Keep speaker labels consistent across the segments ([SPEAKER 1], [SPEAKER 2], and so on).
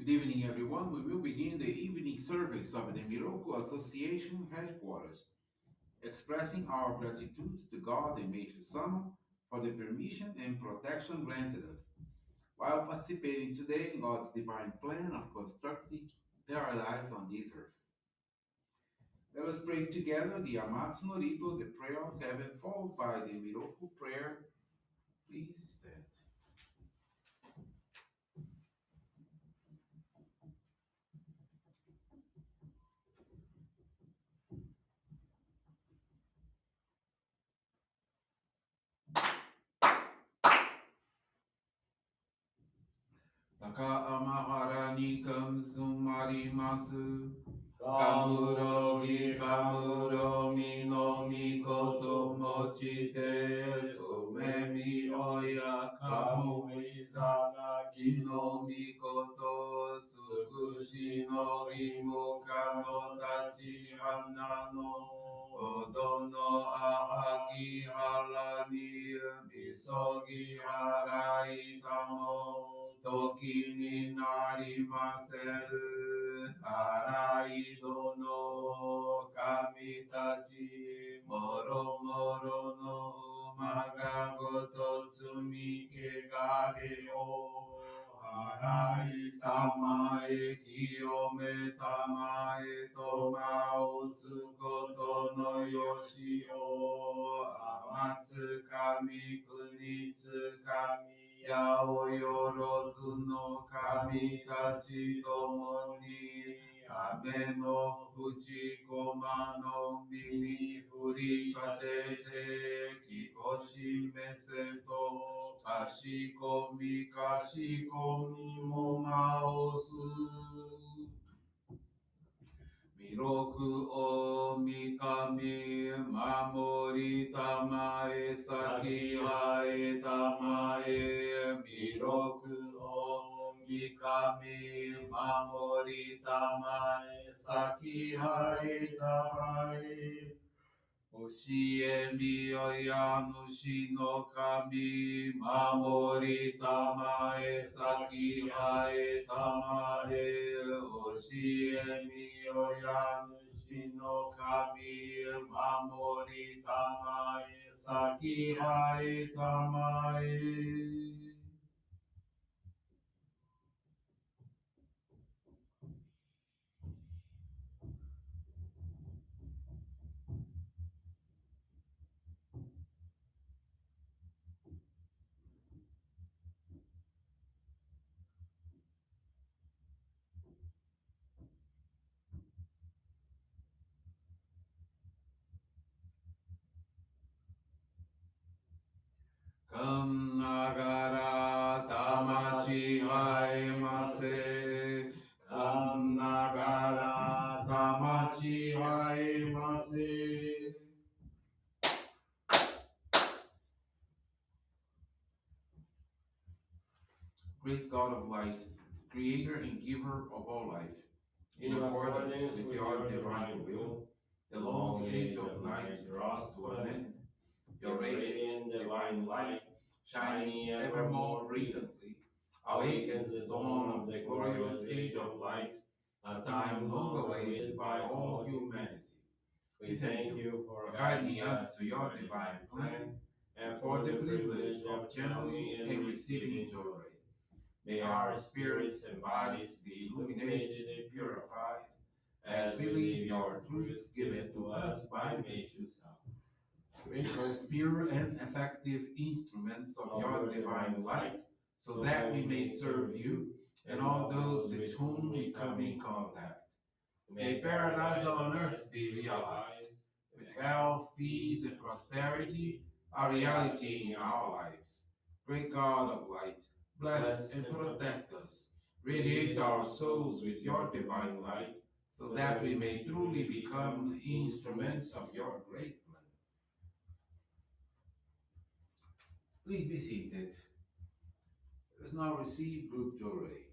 [SPEAKER 1] Good evening, everyone. We will begin the evening service of the Miroku Association headquarters, expressing our gratitude to God and Meishu-sama for the permission and protection granted us, while participating today in God's divine plan of constructing paradise on this earth. Let us pray together the Amatsu-Norito, the prayer of heaven, followed by the Miroku Prayer. Please stand. 高天原に感ずまります。かむろぎかむろみのみこともちて、そめみおやかむいざなきのみこと、すくしのりむかのたちはなの、おどのあはぎはらに、みそぎはらいたも、時になりませる。あらいどの神たち、もろもろの馬がごと積み汚れを。洗いたまえ、清めたまえ、とまおすことのよしを。天つかみ国つかみ、八百万の神たちともに、雨の淵駒の耳振りかてて、きこしめせと、かしこみかしこみもまおす。弥勒おみかみ守りたまえ先あえたまえ弥勒おみかみ守りたまえ先あえたまえ教えみよや主の神守りたまえ先はえたまえ教えみよや主の神守りたまえ先はえたまえかんながらたまちはえませ。かんながらたまちはえませ。Great God of light, creator and giver of all life, in accordance with your divine will, the long age of night draws to an end. Your radiant divine light, shining ever more brilliantly, awakens the dawn of the glorious age of light, a time long awaited by all humanity. We thank you for guiding us to your divine plan and for the privilege of channeling and receiving Johrei. May our spirits and bodies be illuminated and purified as we live your truth given to us by Meishu-sama. as pure and effective instruments of your divine light, so that we may serve you and all those with whom we come in contact. May paradise on earth be realized, with health, peace, and prosperity, a reality in our lives. Great God of light, bless and protect us. Radiate our souls with your divine light, so that we may truly become instruments of your great plan. Please be seated. Let us now receive group Johrei.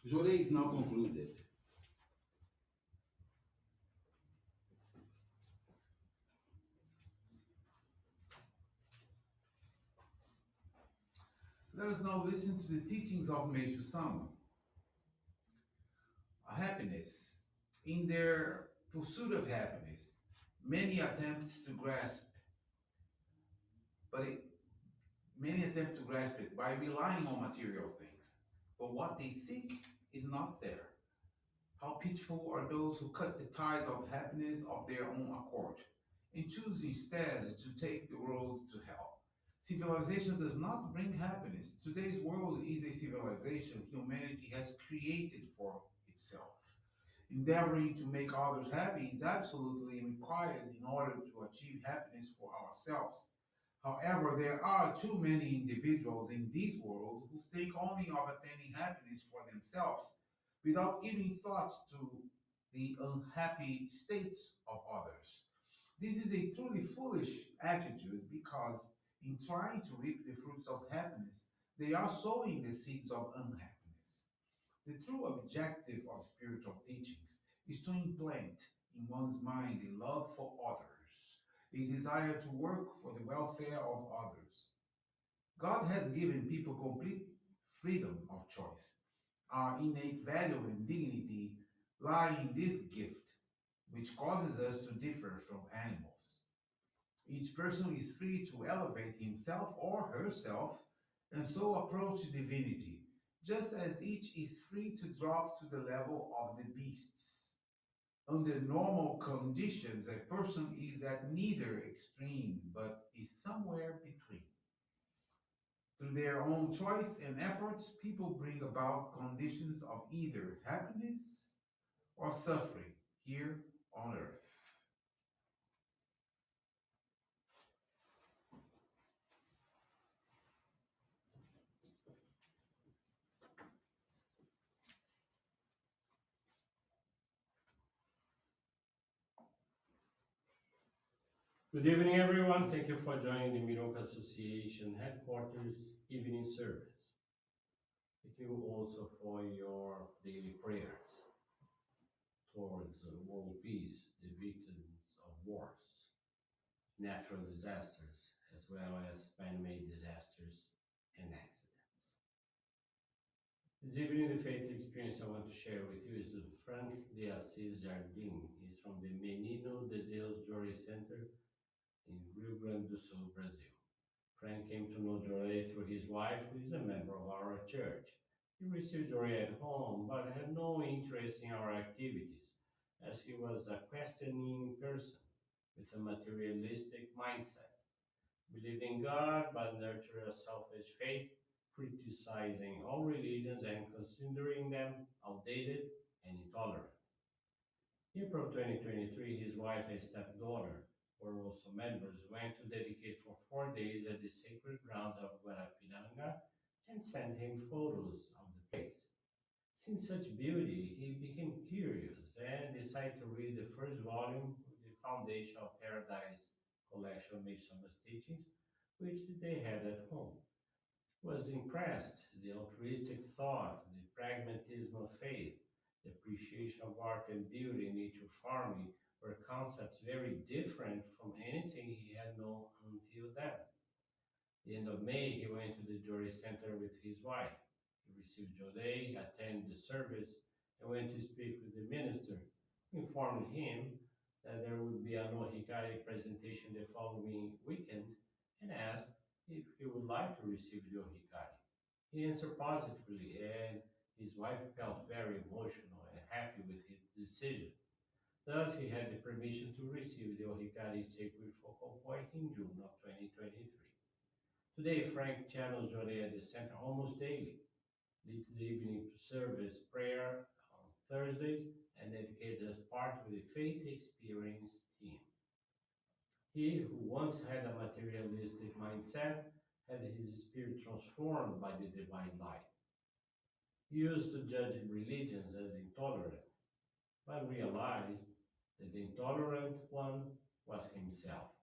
[SPEAKER 1] Johrei is now concluded. Let us now listen to the teachings of Meishu-sama. Happiness. In their pursuit of happiness, many attempt to grasp, but it, many attempt to grasp it by relying on material things. But what they seek is not there. How pitiful are those who cut the ties of happiness of their own accord and choose instead to take the road to hell. Civilization does not bring happiness. Today's world is a civilization humanity has created for itself. Endeavoring to make others happy is absolutely required in order to achieve happiness for ourselves. However, there are too many individuals in this world who think only of attaining happiness for themselves without giving thoughts to the unhappy states of others. This is a truly foolish attitude because in trying to reap the fruits of happiness, they are sowing the seeds of unhappiness. The true objective of spiritual teachings is to implant in one's mind a love for others, a desire to work for the welfare of others. God has given people complete freedom of choice. Our innate value and dignity lie in this gift, which causes us to differ from animals. Each person is free to elevate himself or herself and so approach divinity, just as each is free to drop to the level of the beasts. Under normal conditions, a person is at neither extreme but is somewhere between. Through their own choice and efforts, people bring about conditions of either happiness or suffering here on earth.
[SPEAKER 2] Good evening, everyone. Thank you for joining the Miroku Association headquarters evening service. Thank you also for your daily prayers towards world peace, the victims of wars, natural disasters, as well as man-made disasters and accidents. This evening, the faith experience I want to share with you is with Frank de Assis Jardim. He's from the Menino de Deus Johrei Center in Rio Grande do Sul, Brazil. Frank came to know Johrei through his wife, who is a member of our church. He received Johrei at home, but had no interest in our activities, as he was a questioning person with a materialistic mindset. Believed in God, but nurtured a selfish faith, criticizing all religions and considering them outdated and intolerant. April 2023, his wife and stepdaughter were also members, went to dedicate for 4 days at the sacred grounds of Guarapiranga and sent him photos of the place. Seeing such beauty, he became curious and decided to read the first volume of the Foundation of Paradise collection of Meishu-sama's teachings, which they had at home. Was impressed, the altruistic thought, the pragmatism of faith, the appreciation of art and beauty in nature farming were concepts very different from anything he had known until then. The end of May, he went to the Johrei Center with his wife. He received Johrei, attended the service, and went to speak with the minister, who informed him that there would be a no hikari presentation the following weekend and asked if he would like to receive the hikari. He answered positively, and his wife felt very emotional and happy with his decision. Thus, he had the permission to receive the Ohikari Sacred Focal Point in June of 2023. Today, Frank channels Johrei at the center almost daily, leads the evening service prayer on Thursdays, and dedicates as part of the Faith Experience team. He who once had a materialistic mindset had his spirit transformed by the divine light. He used to judge religions as intolerant, but realized that the intolerant one was himself.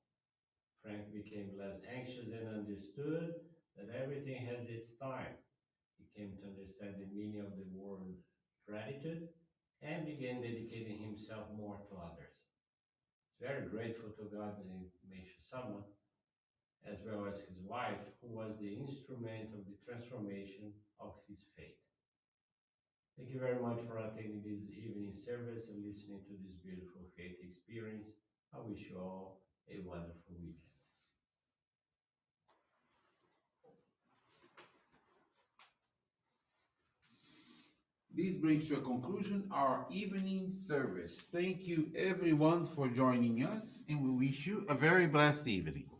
[SPEAKER 2] Frank became less anxious and understood that everything has its time. He came to understand the meaning of the word gratitude and began dedicating himself more to others. He's very grateful to God and Meishu-sama, as well as his wife, who was the instrument of the transformation of his faith. Thank you very much for attending this evening service and listening to this beautiful faith experience. I wish you all a wonderful weekend.
[SPEAKER 1] This brings to a conclusion our evening service. Thank you, everyone, for joining us, and we wish you a very blessed evening.